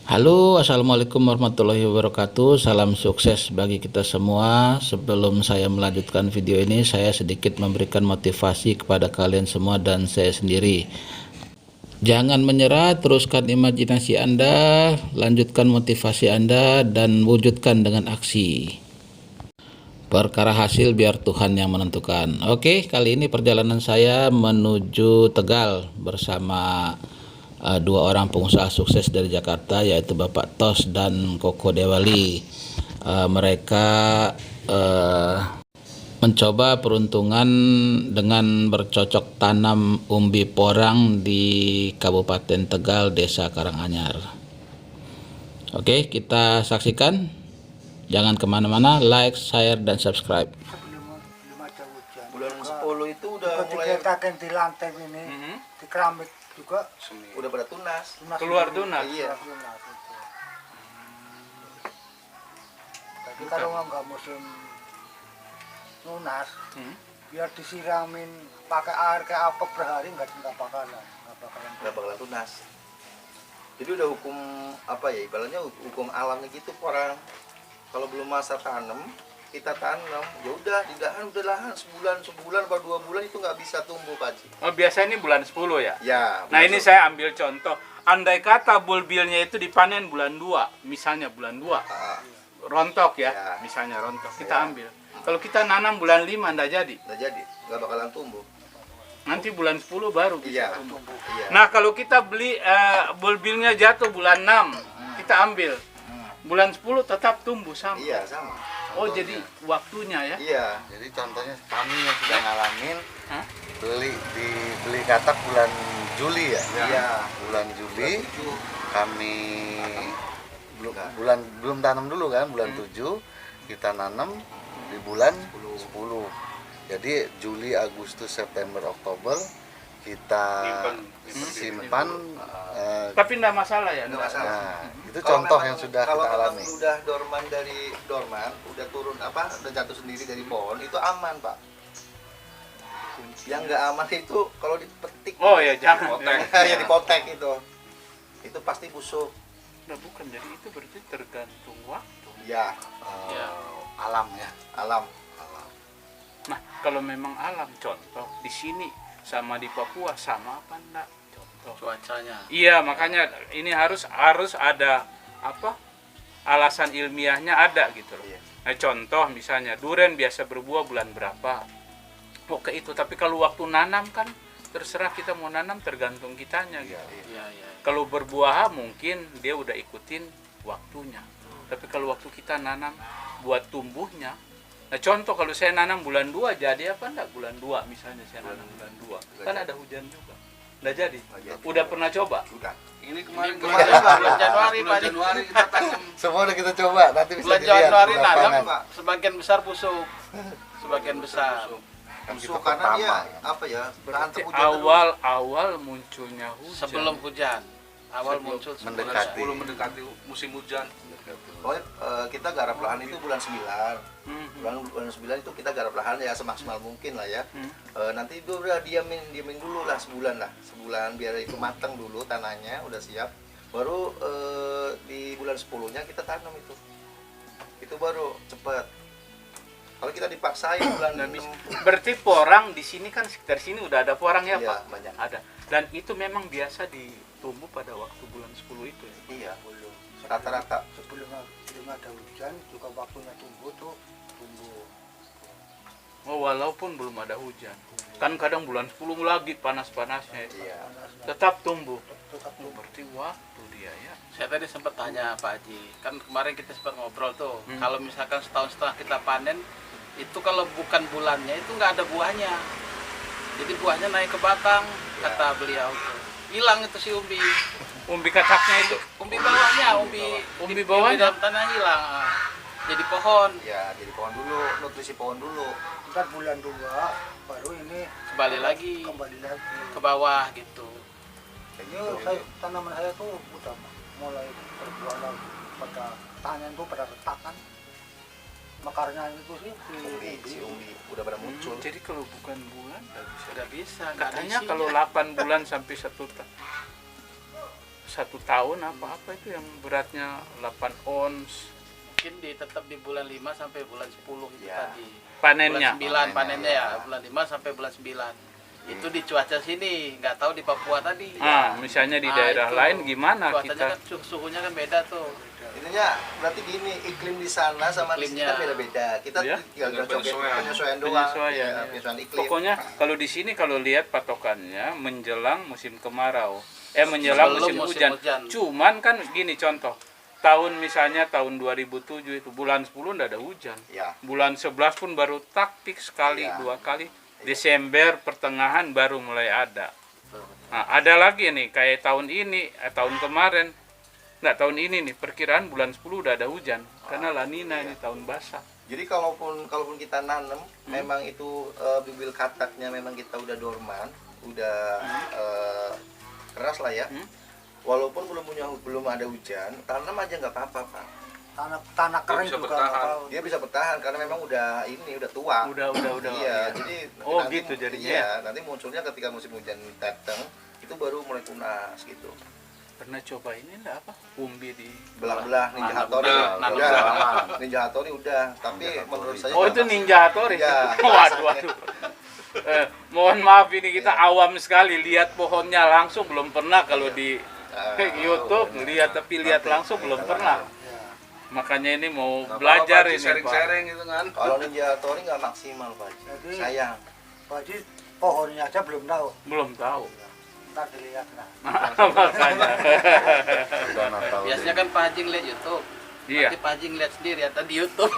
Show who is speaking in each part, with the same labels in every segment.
Speaker 1: Halo, assalamualaikum warahmatullahi wabarakatuh. Salam sukses bagi kita semua. Sebelum saya melanjutkan video ini, saya sedikit memberikan motivasi kepada kalian semua dan saya sendiri. Jangan menyerah, teruskan imajinasi Anda, lanjutkan motivasi Anda, dan wujudkan dengan aksi. Perkara hasil biar Tuhan yang menentukan. Oke, kali ini perjalanan saya menuju Tegal bersama dua orang pengusaha sukses dari Jakarta, yaitu Bapak Tos dan Koko Dewali. Mereka mencoba peruntungan dengan bercocok tanam umbi porang di Kabupaten Tegal, Desa Karanganyar. Oke, kita saksikan. Jangan kemana-mana, like, share, dan subscribe.
Speaker 2: Belum ada hujan.
Speaker 3: Bulan 10 itu udah mulai
Speaker 2: Digertakan di lantai ini, di keramik juga
Speaker 3: udah pada tunas.
Speaker 4: Keluar tunas.
Speaker 3: Iya.
Speaker 2: tunas itu. Jadi kalau nggak musim tunas, biar disiramin pakai air kayak apa per hari nggak bakalan.
Speaker 3: Nggak bakalan tunas. Jadi udah hukum apa ya, ibaratnya hukum alamnya gitu orang. Kalau belum masa tanam, kita tanam, ya udah di lahan sebulan atau 2 bulan itu nggak bisa tumbuh, Pak Haji.
Speaker 4: Oh, biasa ini bulan 10 ya?
Speaker 3: Ya.
Speaker 4: Nah, ini saya ambil contoh. Andai kata bulbilnya itu dipanen bulan 2, misalnya bulan 2. Rontok ya,
Speaker 3: Ya.
Speaker 4: misalnya rontok. Kita
Speaker 3: Ya.
Speaker 4: ambil. Kalau kita nanam bulan 5 enggak jadi.
Speaker 3: Nggak jadi, nggak bakalan tumbuh.
Speaker 4: Nanti bulan 10 baru bisa
Speaker 3: Iya.
Speaker 4: tumbuh.
Speaker 3: Iya.
Speaker 4: Nah, kalau kita beli bulbilnya jatuh bulan 6, kita ambil. Bulan 10 tetap tumbuh sama.
Speaker 3: Iya, sama.
Speaker 4: Oh, jadi waktunya ya?
Speaker 3: Iya.
Speaker 5: Jadi contohnya kami yang sudah ngalamin
Speaker 4: Hah?
Speaker 5: beli katak bulan Juli ya.
Speaker 3: Iya.
Speaker 5: Bulan Juli
Speaker 3: Tujuh.
Speaker 5: kami belum tanam dulu kan, bulan 7 kita nanam di bulan 10. Jadi Juli, Agustus, September, Oktober kita simpan.
Speaker 3: Iya.
Speaker 4: Tapi enggak masalah ya?
Speaker 3: Nggak masalah.
Speaker 5: Nah, itu
Speaker 3: Kalau
Speaker 5: contoh
Speaker 3: memang-
Speaker 5: yang sudah
Speaker 3: kalau
Speaker 5: kita
Speaker 3: memang
Speaker 5: alami.
Speaker 3: udah dorman, udah turun udah jatuh sendiri dari pohon, itu aman, Pak. Yang nggak aman itu kalau dipetik.
Speaker 4: Oh ya, jangan.
Speaker 3: Ya dipotek itu. Itu pasti busuk.
Speaker 4: Nah, bukan, jadi itu berarti tergantung waktu.
Speaker 3: Ya,
Speaker 4: Ya.
Speaker 5: Alam ya.
Speaker 3: alam.
Speaker 4: Nah, kalau memang alam, contoh di sini sama di Papua sama apa enggak? Contoh.
Speaker 5: Cuacanya.
Speaker 4: Iya, makanya ini harus ada apa? Alasan ilmiahnya ada gitu loh.
Speaker 3: Iya.
Speaker 4: Nah, contoh misalnya durian biasa berbuah bulan berapa? Oke itu, tapi kalau waktu nanam kan terserah kita mau nanam, tergantung kitanya gitu.
Speaker 5: Iya.
Speaker 4: Kalau berbuah mungkin dia udah ikutin waktunya. Tapi kalau waktu kita nanam buat tumbuhnya, nah contoh kalau saya nanam bulan 2 jadi apa enggak? Bulan 2 misalnya saya nanam bulan 2. Kan ada hujan juga. Enggak jadi. Udah pernah coba?
Speaker 3: Udah.
Speaker 6: Ini kemarin bulan Januari Pak.
Speaker 5: Januari kita tanam. Semua udah kita coba, nanti bisa
Speaker 6: Bulan
Speaker 5: dilihat
Speaker 6: Januari
Speaker 5: di lapangan.
Speaker 6: nanam Pak. Sebagian besar busuk. Sebagian besar.
Speaker 5: Kan
Speaker 3: Busuk
Speaker 5: kita
Speaker 3: karena dia
Speaker 5: pertama.
Speaker 3: apa ya? Tahan
Speaker 4: Berarti
Speaker 3: hujan terus.
Speaker 4: awal munculnya hujan.
Speaker 6: Sebelum hujan. Awal muncul
Speaker 5: mendekati.
Speaker 6: sebelum
Speaker 7: mendekati musim hujan.
Speaker 3: Pokoknya kita garap lahan itu bulan 9. Bulan 9 itu kita garap lahan ya semaksimal mungkin lah ya. Nanti itu udah diamin dulu lah sebulan biar itu matang dulu tanahnya udah siap. Baru di bulan 10-nya kita tanam itu baru cepat. Kalau kita dipaksain bulan 6
Speaker 4: Berarti porang di sini kan sekitar sini udah ada porang ya,
Speaker 3: Iya,
Speaker 4: Pak?
Speaker 3: banyak.
Speaker 4: Ada. Dan itu memang biasa ditumbuh pada waktu bulan 10 itu ya.
Speaker 3: iya rata-rata
Speaker 2: Sebelum ada hujan juga waktunya tumbuh tuh tumbuh.
Speaker 4: Oh, walaupun belum ada hujan. Kan kadang bulan 10 lagi panas-panasnya.
Speaker 3: iya.
Speaker 4: Tetap tumbuh.
Speaker 2: Tetap
Speaker 4: Oh, berarti waktu dia ya.
Speaker 6: Saya tadi sempat tanya Pak Haji, kan kemarin kita sempat ngobrol tuh, kalau misalkan setahun setelah kita panen, itu kalau bukan bulannya itu nggak ada buahnya. Jadi buahnya naik ke batang, kata beliau tuh. Hilang itu si umbi.
Speaker 4: Umbi kataknya itu.
Speaker 6: Umbi bawahnya,
Speaker 4: Umbi
Speaker 6: di
Speaker 4: bawahnya?
Speaker 6: dalam tanah hilang. Jadi pohon,
Speaker 3: Ya, jadi pohon dulu, nutrisi pohon dulu.
Speaker 2: ntar bulan 2 baru ini
Speaker 6: kembali lagi
Speaker 2: kembali lagi.
Speaker 6: ke bawah gitu.
Speaker 2: Ini tanaman saya tuh udah mulai berbuah lagi. Pada tangan tuh pada retak kan. Mekarnya itu sih
Speaker 3: Si umbi udah pada muncul.
Speaker 4: Jadi kalau bukan bulan nggak bisa.
Speaker 6: Udah bisa. nggak ada
Speaker 4: Katanya
Speaker 6: isinya.
Speaker 4: kalau 8 bulan sampai 1 tahun. 1 tahun apa itu yang beratnya 8 ons
Speaker 6: Mungkin tetap di bulan 5 sampai bulan 10 itu
Speaker 3: Ya.
Speaker 6: tadi.
Speaker 4: panennya.
Speaker 6: Bulan 9 panennya ya, bulan 5 sampai bulan 9. Itu di cuaca sini, nggak tahu di Papua tadi.
Speaker 4: Misalnya di daerah
Speaker 6: itu.
Speaker 4: lain gimana
Speaker 6: Cuacanya
Speaker 4: kita?
Speaker 6: kan suhunya kan beda tuh.
Speaker 3: Intinya berarti gini, iklim di sana sama di sini
Speaker 6: Iklimnya.
Speaker 3: kan beda-beda. Kita
Speaker 4: Ya.
Speaker 3: tinggal coba penyesuaian doang.
Speaker 4: Penyesuaian,
Speaker 3: Ya,
Speaker 4: ya.
Speaker 3: penyesuaian iklim.
Speaker 4: Pokoknya kalau di sini kalau lihat patokannya menjelang musim kemarau, menjelang
Speaker 6: Sebelum
Speaker 4: musim
Speaker 6: musim
Speaker 4: hujan.
Speaker 6: hujan.
Speaker 4: Cuman kan gini contoh, misalnya tahun 2007 itu bulan 10 ndak ada hujan.
Speaker 3: Ya.
Speaker 4: Bulan 11 pun baru taktik sekali,
Speaker 3: Ya.
Speaker 4: 2 kali. Desember pertengahan baru mulai ada. Nah, ada lagi nih kayak tahun ini, tahun kemarin. Nggak, tahun ini nih perkiraan bulan 10 udah ada hujan karena La Nina ini tahun basah.
Speaker 3: Jadi kalaupun kita nanam, memang itu bibit kataknya memang kita udah dorman, udah keras lah ya. Walaupun belum ada hujan, tanam aja nggak apa-apa, Pak.
Speaker 2: Tanah kering juga nggak tahu.
Speaker 3: Dia bisa bertahan karena memang udah tua.
Speaker 4: Udah.
Speaker 3: Iya, jadi
Speaker 4: Oh, gitu jadinya.
Speaker 3: Iya, nanti munculnya ketika musim hujan datang, itu baru mulai tunas gitu.
Speaker 4: Pernah coba ini enggak apa? Umbi di
Speaker 3: Belah-belah Ninja Hattori.
Speaker 6: Nanam
Speaker 3: Udah. Ninja Hattori udah, tapi menurut saya
Speaker 4: Oh, itu Ninja Hattori.
Speaker 3: Iya.
Speaker 4: Waduh. Mohon maaf ini kita awam sekali lihat pohonnya langsung belum pernah kalau di YouTube lihat tapi lihat langsung belum pernah. Makanya ini mau belajar ini Pak.
Speaker 5: gitu kan.
Speaker 3: Kalau Ninja Hattori nggak maksimal, Pak.
Speaker 2: Jadi-
Speaker 3: Sayang.
Speaker 2: Jadi pohonnya aja belum tahu.
Speaker 4: Belum tahu.
Speaker 2: Ntar dilihat lah.
Speaker 4: Makanya.
Speaker 5: Udah Natal.
Speaker 6: Biasanya kan Pak Haji ngeliat YouTube.
Speaker 4: Iya.
Speaker 6: Nanti Pak Haji ngeliat sendiri atau di YouTube.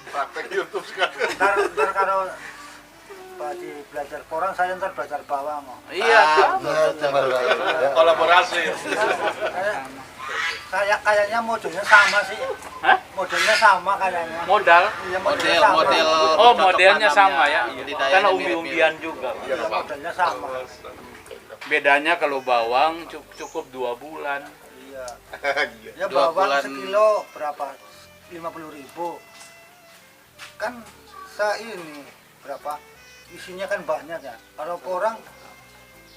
Speaker 5: Praktek YouTube sekarang.
Speaker 2: Ntar kalau Pak Haji belajar porang, saya ntar belajar bawang.
Speaker 4: Iya.
Speaker 5: Kolaborasi.
Speaker 2: Saya kayaknya modelnya sama sih.
Speaker 4: Hah?
Speaker 2: Modelnya sama kayaknya.
Speaker 4: Modal.
Speaker 2: Iya, modelnya sama.
Speaker 6: Model.
Speaker 4: Oh, modelnya sama ya.
Speaker 6: Budidayanya
Speaker 4: Karena
Speaker 6: mirip-mirip.
Speaker 4: umbi-umbian juga.
Speaker 2: Iya, modelnya sama.
Speaker 4: Bedanya kalau bawang cukup 2 bulan.
Speaker 2: Iya. Ya
Speaker 6: 2
Speaker 2: bawang
Speaker 6: bulan.
Speaker 2: sekilo berapa? 50.000. Kan saya ini berapa? Isinya kan banyak ya. Kalau porang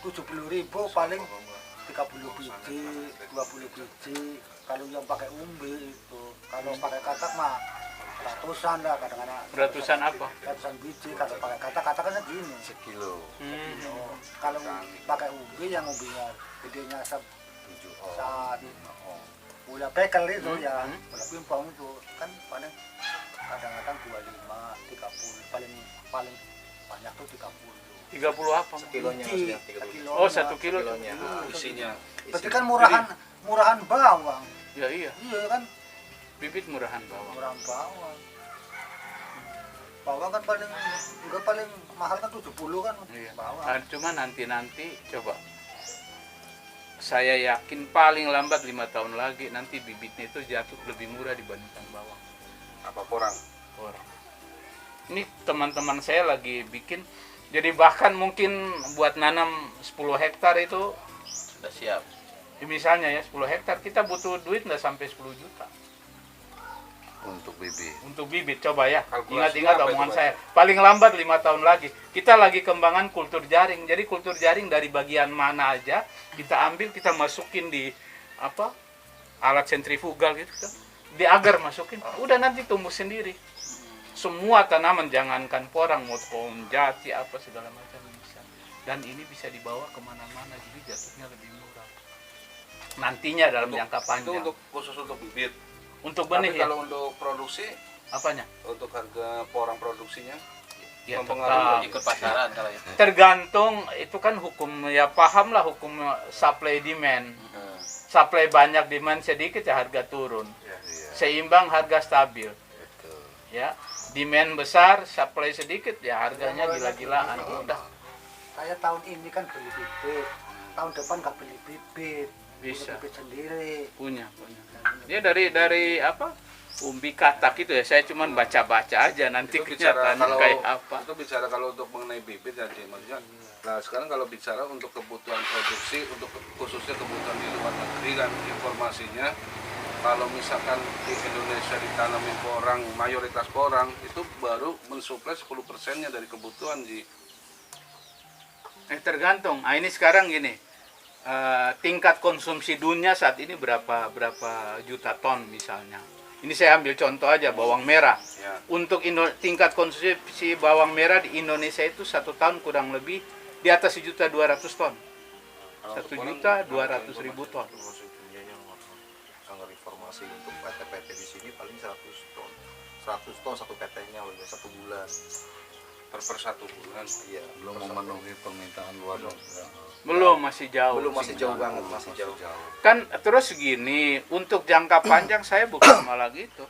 Speaker 2: 70.000 paling 30 biji, 20 biji. Kalau yang pakai umbi itu, kalau pakai katak mah ratusan lah kadang-kadang.
Speaker 4: Ratusan apa?
Speaker 2: Ratusan biji. Kalau pakai katak kan segini.
Speaker 5: Sekilo.
Speaker 2: Oh, kalau pakai umbi yang umbinya gedenya
Speaker 5: 7
Speaker 2: saat udah bekel itu ya, udah pimpong itu kan paling kadang-kadang 25, 30, paling banyak tuh 30.
Speaker 4: 30 apa?
Speaker 3: Kilonya
Speaker 2: Biji,
Speaker 3: maksudnya 30.
Speaker 2: kilonya.
Speaker 4: Oh, 1 kilo.
Speaker 3: Kilonya.
Speaker 5: isinya.
Speaker 2: Berarti kan murahan bawang.
Speaker 4: Ya iya,
Speaker 2: Iya kan
Speaker 4: bibit murahan bawang.
Speaker 2: murahan bawang. Bawang kan paling mahal kan 70 kan
Speaker 4: Iya.
Speaker 2: bawang.
Speaker 4: Cuma nanti coba. Saya yakin paling lambat 5 tahun lagi nanti bibitnya itu jatuh lebih murah dibandingkan bawang.
Speaker 5: Apa porang?
Speaker 4: Orang. Ini teman-teman saya lagi bikin. Jadi bahkan mungkin buat nanam 10 hektar itu,
Speaker 6: Sudah siap.
Speaker 4: misalnya ya 10 hektar kita butuh duit nggak sampai 10 juta
Speaker 5: Untuk bibit.
Speaker 4: untuk bibit. Coba ya,
Speaker 5: Kalkulasinya
Speaker 4: ingat-ingat
Speaker 5: apa
Speaker 4: omongan
Speaker 5: itu,
Speaker 4: saya. Paling lambat 5 tahun lagi. Kita lagi kembangan kultur jaring. Jadi kultur jaring dari bagian mana aja kita ambil, kita masukin di apa alat sentrifugal gitu kan. Di agar masukin, udah nanti tumbuh sendiri. Semua tanaman, jangankan porang, mau pohon jati apa segala macam bisa. Dan ini bisa dibawa kemana-mana, jadi jatuhnya lebih murah. Nantinya dalam jangka panjang.
Speaker 7: Itu khusus untuk bibit.
Speaker 4: Untuk
Speaker 7: Tapi
Speaker 4: benih ya.
Speaker 7: kalau untuk produksi,
Speaker 4: Apanya?
Speaker 7: untuk harga porang produksinya,
Speaker 4: Ya,
Speaker 7: mempengaruhi.
Speaker 6: Ikut pasaran kalau itu.
Speaker 4: tergantung, itu kan hukum, ya paham lah hukum supply demand. Supply banyak, demand sedikit ya harga turun.
Speaker 5: Iya.
Speaker 4: Seimbang harga stabil.
Speaker 5: Betul.
Speaker 4: Ya, demand besar, supply sedikit ya harganya gila-gilaan. Udah
Speaker 2: Saya tahun ini kan beli bibit, tahun depan nggak beli bibit,
Speaker 4: Bisa.
Speaker 2: bibit sendiri.
Speaker 4: punya. Dia dari apa? Umbi katak itu ya. Saya cuman baca-baca aja nanti
Speaker 7: Itu bicara
Speaker 4: kenyataannya
Speaker 7: kalau
Speaker 4: kayak apa.
Speaker 7: itu bicara kalau untuk mengenai bibit ya maksudnya. Nah sekarang kalau bicara untuk kebutuhan produksi, untuk khususnya kebutuhan di luar negeri kan informasinya, kalau misalkan di Indonesia ditanamin porang, mayoritas porang itu baru mensuplai 10%-nya dari kebutuhan Ji.
Speaker 4: Tergantung. Ini sekarang gini. tingkat konsumsi dunia saat ini berapa juta ton misalnya. Ini saya ambil contoh aja bawang merah.
Speaker 7: Ya.
Speaker 4: Untuk tingkat konsumsi bawang merah di Indonesia itu 1 tahun kurang lebih di atas 1.200.000 ton. 1.200.000 ton.
Speaker 3: Sangat informasi untuk PT-PT di sini paling 100 ton. 100 ton satu PT-nya loh ya, 1 bulan.
Speaker 7: per 1 bulan.
Speaker 3: Iya,
Speaker 5: Belum memenuhi permintaan luar negeri.
Speaker 4: Belum, masih jauh.
Speaker 3: belum, masih jauh banget, masih jauh.
Speaker 4: Kan terus gini, untuk jangka panjang saya bukan malah gitu.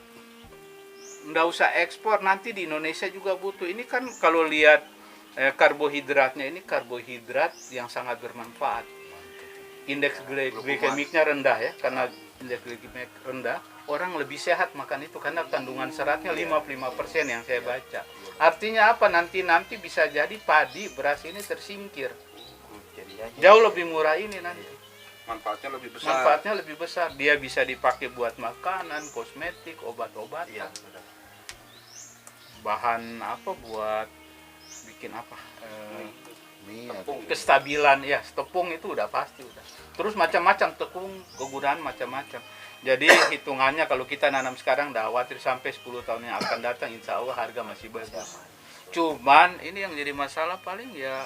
Speaker 4: Nggak usah ekspor, nanti di Indonesia juga butuh. Ini kan kalau lihat karbohidratnya, ini karbohidrat yang sangat bermanfaat. Indeks glikemiknya rendah ya, karena indeks glikemik rendah, orang lebih sehat makan itu karena kandungan seratnya 55% yang saya baca. Artinya apa? Nanti bisa jadi padi beras ini tersingkir. Jauh lebih murah ini nanti.
Speaker 7: Manfaatnya lebih besar.
Speaker 4: Manfaatnya lebih besar. Dia bisa dipakai buat makanan, kosmetik, obat-obatan.
Speaker 3: Iya,
Speaker 4: Bahan apa buat bikin apa?
Speaker 5: Mie
Speaker 4: Kestabilan ya, tepung itu udah pasti udah. Terus macam-macam tepung kegunaan macam-macam. Jadi hitungannya kalau kita nanam sekarang dah khawatir sampai 10 tahun yang akan datang insya Allah harga masih bagus. Cuman ini yang jadi masalah paling ya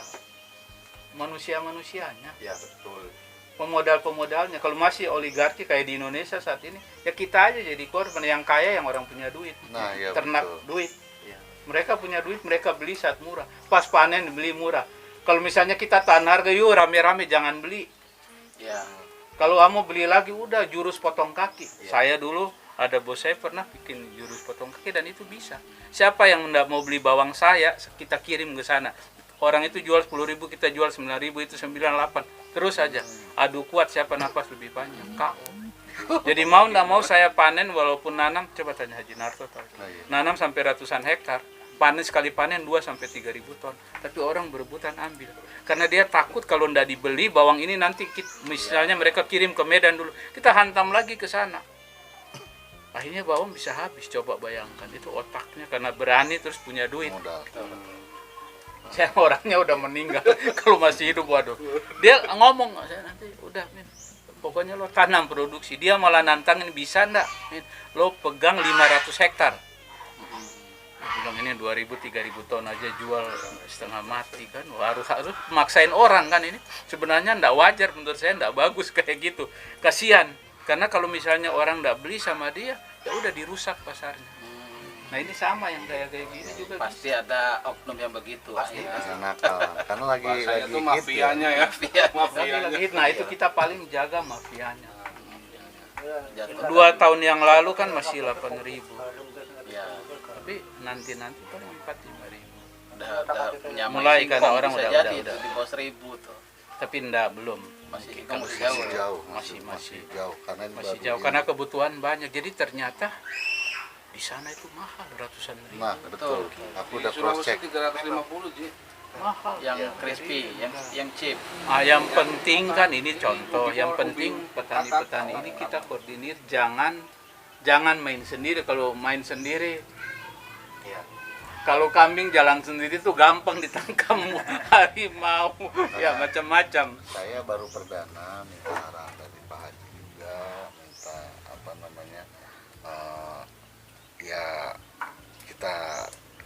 Speaker 4: manusia-manusianya.
Speaker 3: ya betul.
Speaker 4: Pemodal-pemodalnya. Kalau masih oligarki kayak di Indonesia saat ini, ya kita aja jadi korban. Yang kaya yang orang punya duit.
Speaker 5: Nah, ya
Speaker 4: Ternak
Speaker 5: betul.
Speaker 4: duit.
Speaker 3: Iya.
Speaker 4: Mereka punya duit, mereka beli saat murah. Pas panen beli murah. Kalau misalnya kita tahan harga, yuk rame-rame jangan beli.
Speaker 6: Ya.
Speaker 4: Kalau kamu beli lagi, udah jurus potong kaki.
Speaker 3: Iya.
Speaker 4: Saya dulu, ada bos saya pernah bikin jurus potong kaki dan itu bisa. Siapa yang tidak mau beli bawang saya, kita kirim ke sana. Orang itu jual 10.000, kita jual 9.000, itu 98. Terus aja. Adu kuat siapa nafas lebih panjang. KO. Jadi mau nggak mau saya panen walaupun nanam, coba tanya Haji Narto tahu.
Speaker 5: Nah, iya.
Speaker 4: Nanam sampai ratusan hektar. Panen sekali panen 2 sampai 3.000 ton. Tapi orang berebutan ambil. Karena dia takut kalau nggak dibeli bawang ini nanti misalnya mereka kirim ke Medan dulu. Kita hantam lagi ke sana. Akhirnya bawang bisa habis. Coba bayangkan itu otaknya karena berani terus punya duit.
Speaker 5: Modal.
Speaker 4: Saya orangnya udah meninggal. Kalau masih hidup waduh. Dia ngomong saya nanti udah Min. Pokoknya lo tanam produksi. Dia malah nantangin bisa ndak Min. Lo pegang 500 hektar. Dia bilang ini 2.000-3.000 ton aja jual setengah mati kan. Wah, harus maksain orang kan ini. Sebenarnya ndak wajar menurut saya, ndak bagus kayak gitu. Kasihan. Karena kalau misalnya orang ndak beli sama dia, ya udah dirusak pasarnya. Nah ini sama yang kayak gini juga.
Speaker 6: Pasti ada oknum yang begitu.
Speaker 3: Pasti,
Speaker 6: Ya.
Speaker 5: Yang nakal. Karena lagi
Speaker 7: Bahasanya tuh
Speaker 5: hit
Speaker 7: mafianya ya. Mafianya.
Speaker 4: Nah itu kita paling jaga mafianya.
Speaker 6: Jatuh.
Speaker 4: 2 tahun yang lalu kan masih 8.000.
Speaker 6: Ya.
Speaker 4: Tapi nanti paling 4-5.000.
Speaker 6: Udah punya
Speaker 4: Mulai
Speaker 6: singkong,
Speaker 4: karena orang
Speaker 6: bisa
Speaker 4: udah-
Speaker 6: jadi
Speaker 4: udah.
Speaker 6: itu di bawah 1.000 tuh.
Speaker 4: Tapi enggak belum.
Speaker 6: Masih
Speaker 4: Mungkin
Speaker 6: kan
Speaker 4: masih
Speaker 6: jauh.
Speaker 5: Masih jauh,
Speaker 4: Masih
Speaker 5: jauh karena ini
Speaker 4: masih
Speaker 5: baru
Speaker 4: jauh
Speaker 5: ini.
Speaker 4: karena kebutuhan banyak. Jadi ternyata di sana itu mahal ratusan ribu.
Speaker 5: Nah, betul. Aku udah
Speaker 7: Di
Speaker 5: cross
Speaker 7: Sulawesi
Speaker 5: check.
Speaker 7: 350 Ji.
Speaker 4: Mahal.
Speaker 6: Yang crispy, yang cheap.
Speaker 4: Yang penting kan ini contoh. Yang penting petani-petani ini kita koordinir jangan main sendiri. Kalau main sendiri kalau kambing jalan sendiri tuh gampang ditangkap harimau ya macam-macam.
Speaker 5: Saya baru perdana minta arahan dari Pak Haji juga, minta apa namanya, ya kita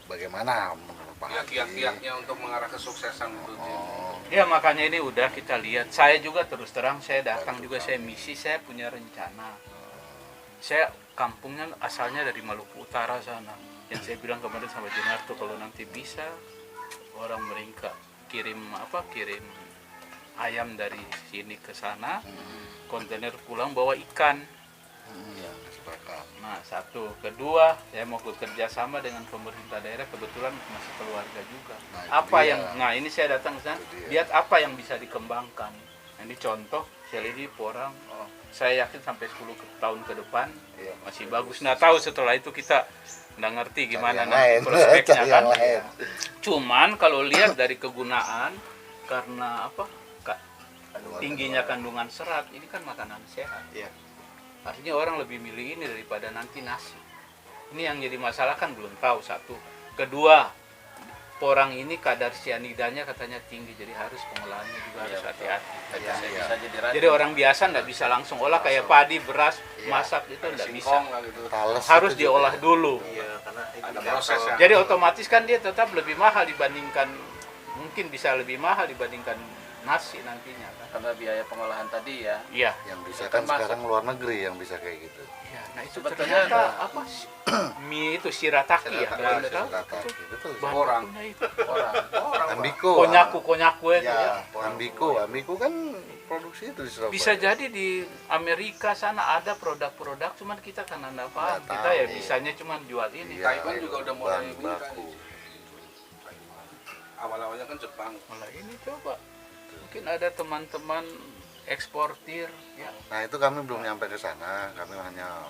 Speaker 5: bagaimana menurut Pak
Speaker 7: Ya
Speaker 5: Haji.
Speaker 7: kiat-kiatnya untuk mengarah kesuksesan itu Ji.
Speaker 4: Ya makanya ini udah kita lihat. Saya juga terus terang saya datang juga saya misi, saya punya rencana. Saya kampungnya asalnya dari Maluku Utara sana. Yang saya bilang kemarin sama Junarto kalau nanti bisa orang mereka kirim ayam dari sini ke sana, kontainer pulang bawa ikan.
Speaker 5: Ya, sepakat.
Speaker 4: Nah, satu, kedua, saya mau bekerja sama dengan pemerintah daerah, kebetulan masih keluarga juga.
Speaker 5: Nah, itu
Speaker 4: Apa
Speaker 5: dia.
Speaker 4: yang, nah ini saya datang ke sana,
Speaker 5: Itu dia.
Speaker 4: lihat apa yang bisa dikembangkan. Nah, ini contoh, saya lihat orang, saya yakin sampai 10 tahun ke depan
Speaker 5: Iya.
Speaker 4: masih bagus. Nah, tahu setelah itu kita nggak ngerti gimana
Speaker 5: yang
Speaker 4: nanti
Speaker 5: lain.
Speaker 4: prospeknya
Speaker 5: Cari
Speaker 4: kan.
Speaker 5: yang lain.
Speaker 4: Cuman kalau lihat dari kegunaan, karena apa? Tingginya kandungan serat, ini kan makanan sehat.
Speaker 3: Iya.
Speaker 4: Artinya orang lebih milih ini daripada nanti nasi. Ini yang jadi masalah kan belum tahu satu. Kedua, porang ini kadar sianidanya katanya tinggi, jadi harus pengolahannya juga harus hati-hati.
Speaker 6: Bisa jadi racun.
Speaker 4: Jadi orang biasa nggak bisa langsung olah kayak padi, beras, masak itu nggak bisa.
Speaker 7: Singkong lah gitu.
Speaker 5: Tales
Speaker 4: Harus
Speaker 5: itu juga.
Speaker 4: diolah dulu.
Speaker 3: Iya, karena
Speaker 7: Ada proses ya.
Speaker 4: Jadi otomatis kan dia tetap lebih mahal dibandingkan, mungkin bisa lebih mahal dibandingkan nasi nantinya kan.
Speaker 6: Karena biaya pengolahan tadi ya.
Speaker 4: Iya.
Speaker 5: Yang bisa kan
Speaker 6: Termasuk.
Speaker 5: sekarang luar negeri yang bisa kayak gitu.
Speaker 4: Ya, nah itu
Speaker 6: Sebetulnya
Speaker 4: ternyata apa mie itu shirataki ya. Kalau nggak salah.
Speaker 5: Shirataki, betul.
Speaker 4: Bahan
Speaker 7: Orang.
Speaker 4: bakunya itu.
Speaker 6: Orang.
Speaker 5: Ambiko.
Speaker 4: Konyaku itu ya.
Speaker 5: Ambiko kan produksi itu di Surabaya.
Speaker 4: Bisa jadi di Amerika sana ada produk-produk, cuman kita karena nggak paham.
Speaker 5: Nggak
Speaker 4: Kita ya
Speaker 5: tahu.
Speaker 4: bisanya cuman jual ini.
Speaker 5: Iya,
Speaker 7: Taiwan juga udah mulai
Speaker 5: bahan
Speaker 7: ini kan.
Speaker 5: baku.
Speaker 7: Awal-awalnya kan Jepang.
Speaker 4: Malah ini coba. Mungkin ada teman-teman eksportir ya.
Speaker 5: Nah itu kami belum nyampe ke sana, kami hanya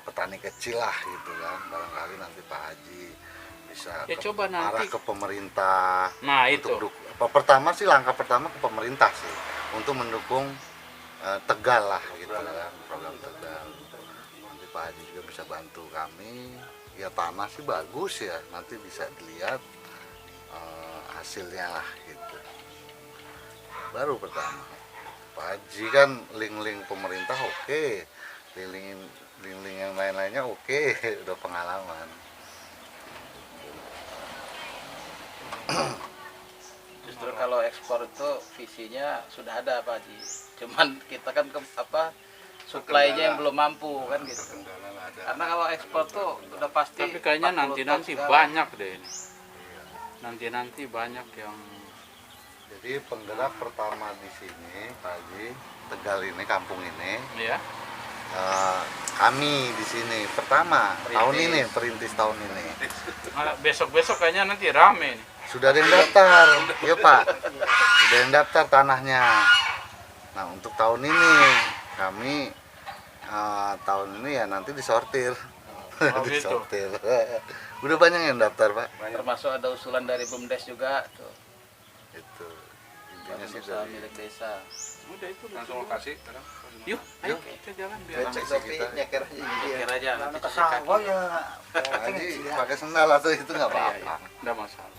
Speaker 5: petani kecil lah gitu kan. Barangkali nanti Pak Haji bisa
Speaker 4: Ya, coba nanti.
Speaker 5: arah ke pemerintah.
Speaker 4: Nah,
Speaker 5: Untuk pertama sih langkah pertama ke pemerintah sih untuk mendukung Tegal lah gitu kan, program Tegal. Nanti Pak Haji juga bisa bantu kami. Ya tanah sih bagus ya, nanti bisa dilihat hasilnya lah gitu. Baru pertama Pak Haji kan link-link pemerintah oke, link-link yang lain-lainnya oke, udah pengalaman.
Speaker 6: Justru kalau ekspor itu visinya sudah ada Pak Haji. Cuman kita kan supply-nya yang belum mampu kan gitu.
Speaker 7: Kendala nggak ada.
Speaker 6: Karena kalau ekspor tuh udah pasti.
Speaker 4: Tapi kayaknya
Speaker 6: 40
Speaker 4: nanti
Speaker 6: ton
Speaker 4: banyak deh ini. Nanti banyak yang
Speaker 5: Jadi penggerak pertama di sini Pak Haji, Tegal ini, kampung ini,
Speaker 4: ya.
Speaker 5: kami di sini pertama tahun ini, perintis tahun ini.
Speaker 4: Besok-besok kayaknya nanti rame nih.
Speaker 5: Sudah ada yang daftar, ya Pak. Sudah yang daftar tanahnya. Nah untuk tahun ini kami tahun ini ya nanti disortir,
Speaker 4: gitu.
Speaker 5: disortir. Udah banyak yang daftar Pak.
Speaker 6: Termasuk ada usulan dari BUMDes juga tuh.
Speaker 5: Itu intinya
Speaker 6: Badan
Speaker 5: sih
Speaker 6: usaha
Speaker 5: dari
Speaker 6: milik desa.
Speaker 4: Udah itu
Speaker 7: Langsung lokasi sekarang.
Speaker 4: Yuk, ayo kita jalan biar
Speaker 3: cek
Speaker 4: rame.
Speaker 3: tapi nyeker aja gitu ya.
Speaker 6: Kira aja
Speaker 2: Karena
Speaker 6: nanti
Speaker 2: ke
Speaker 6: cuci kaki.
Speaker 2: sawah ya
Speaker 5: Pak Haji pakai sendal atau itu nggak apa-apa.
Speaker 4: Nggak masalah.